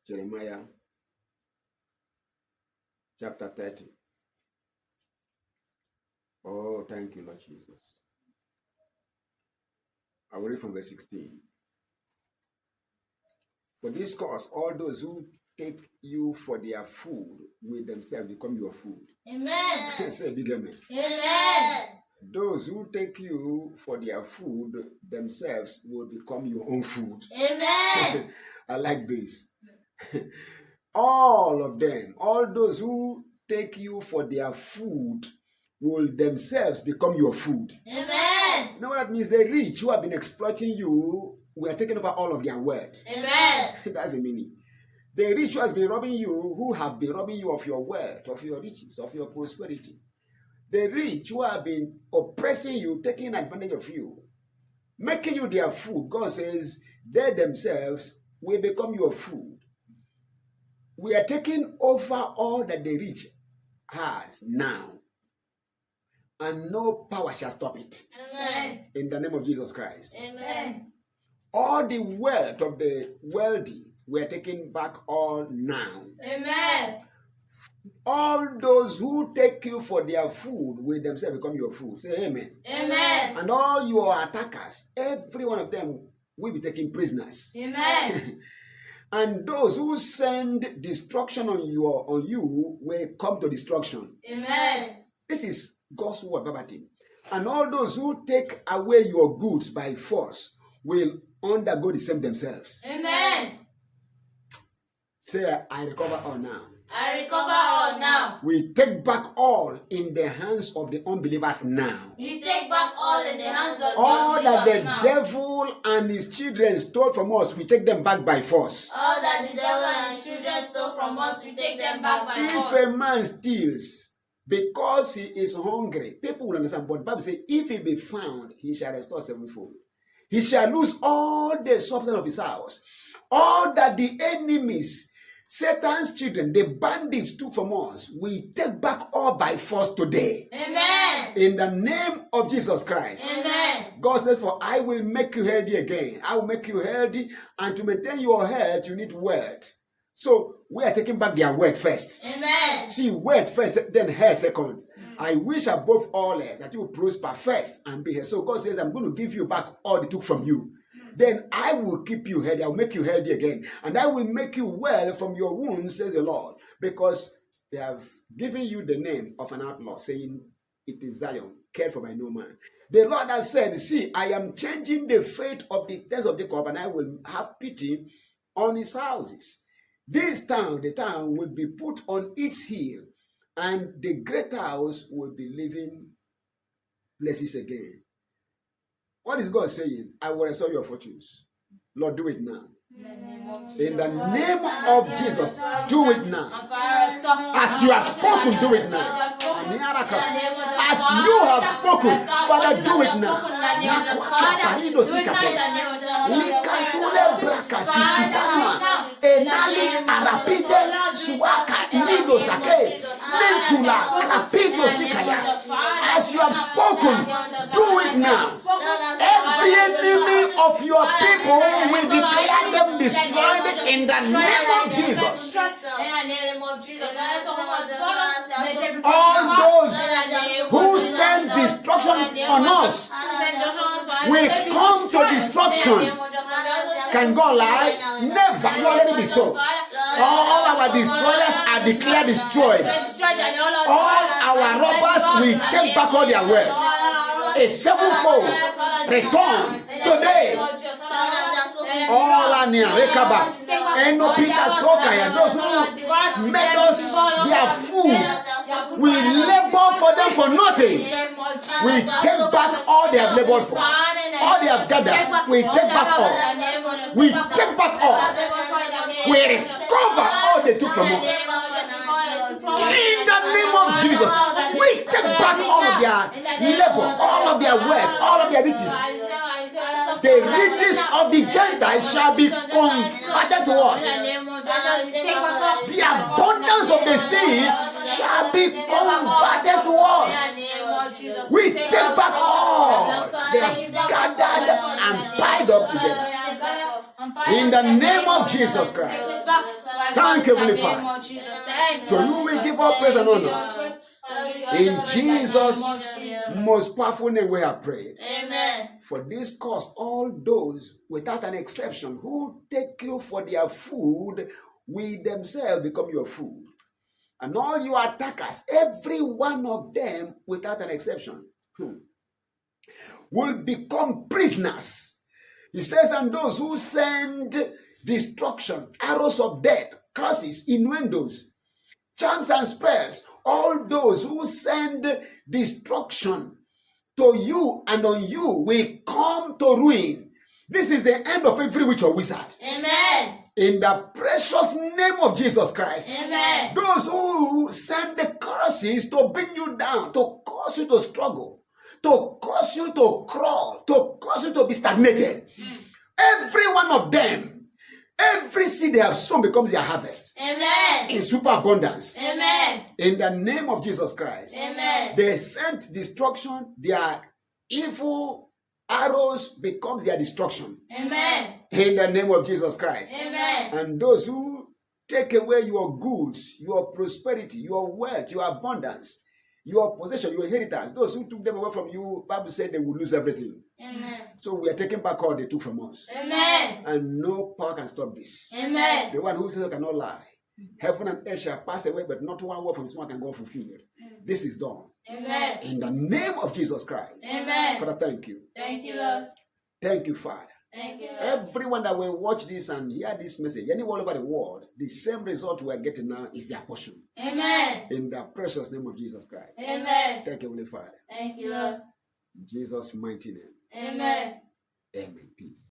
Jeremiah chapter 30. Oh, thank you, Lord Jesus. I will read from verse 16. For this cause, all those who take you for their food will themselves become your food. Amen. Say a big amen. Amen. Those who take you for their food themselves will become your own food. Amen. I like this. All of them, all those who take you for their food will themselves become your food. Amen. You know what that means? The rich who have been exploiting you, we are taking over all of their wealth. Amen. That's the meaning. The rich who has been robbing you, who have been robbing you of your wealth, of your riches, of your prosperity. The rich who have been oppressing you, taking advantage of you, making you their food. God says they themselves will become your food. We are taking over all that the rich has now, and no power shall stop it. Amen. In the name of Jesus Christ. Amen. All the wealth of the wealthy, we are taking back all now. Amen. All those who take you for their food will themselves become your food. Say amen. Amen. And all your attackers, every one of them will be taken prisoners. Amen. And those who send destruction on you will come to destruction. Amen. This is God's word verbatim. And all those who take away your goods by force will undergo the same themselves. Amen. Say, I recover all now. I recover all now. We take back all in the hands of the unbelievers now. We take back all in the hands of All that the now. devil and his children stole from us, we take them back by force. All that the devil and his children stole from us, we take them back by force. If a man steals because he is hungry, people will understand. But the Bible says, if he be found, he shall restore sevenfold. He shall lose all the substance of his house. All that the enemies, Satan's children, the bandits took from us, we take back all by force today. Amen. In the name of Jesus Christ. Amen. God says, for I will make you healthy again. I will make you healthy, and to maintain your health, you need wealth. So we are taking back their wealth first. Amen. See, wealth first, then health second. I wish above all else that you will prosper first and be here. So God says, I'm going to give you back all they took from you. Then I will keep you healthy. I will make you healthy again. And I will make you well from your wounds, says the Lord. Because they have given you the name of an outlaw, saying, it is Zion, cared for by no man. The Lord has said, see, I am changing the fate of the tents of Jacob, and I will have pity on his houses. This town, the town, will be put on its heel, and the great house will be living places again. What is God saying? I will restore your fortunes. Lord, do it now. In the name of Jesus, do it now. As you have spoken, do it now. As you have spoken, Father, do it now. Enali arapite suaka nido sake mentula rapito sikaya. As you have spoken, do it now. Every enemy of your people will declare them destroyed in the name of Jesus. All those who send destruction on us will come to destruction. Can God lie? Never. Let it be so. All our destroyers are declared destroyed. All our robbers will take back all their wealth. A sevenfold return today. All are near Rekaba. And no Peter Sokaya. Those who made us their food, we labor for them for nothing. We take back all they have labored for. All they have gathered, we take back all. We take back all. We recover all they took from us. In the name of Jesus, we take back all of their labor, all of their wealth, all of their riches. The riches of the Gentiles shall be converted to us. The abundance of the sea shall be converted to us. We take back all they have gathered and piled up together. In the name of Jesus Christ. Thank you, Heavenly Father. To you we give all praise and honor. In Jesus' most powerful name we have prayed. Amen. For this cause, all those, without an exception, who take you for their food, will themselves become your food. And all your attackers, every one of them, without an exception, will become prisoners. He says, and those who send destruction, arrows of death, curses, innuendos, charms and spells, all those who send destruction to you and on you will come to ruin. This is the end of every witch or wizard. Amen. In the precious name of Jesus Christ. Amen. Those who send the curses to bring you down, to cause you to struggle, to cause you to crawl, to cause you to be stagnated. Every one of them, every seed they have sown becomes their harvest. Amen. In superabundance. Amen. In the name of Jesus Christ. Amen. They sent destruction, their evil arrows becomes their destruction. Amen. In the name of Jesus Christ. Amen. And those who take away your goods, your prosperity, your wealth, your abundance, your possession, your inheritance, those who took them away from you, Bible said they will lose everything. Amen. So we are taking back all they took from us. Amen. And no power can stop this. Amen. The one who says I cannot lie. Heaven and earth shall pass away, but not one word from his mouth can go fulfilled. This is done. Amen. In the name of Jesus Christ. Amen. Father, thank you. Thank you, Lord. Thank you, Father. Thank you, Lord. Everyone that will watch this and hear this message, anywhere all over the world, the same result we are getting now is their portion. Amen. In the precious name of Jesus Christ. Amen. Thank you, Heavenly Father. Thank you, Lord. In Jesus' mighty name. Amen. Amen. Peace.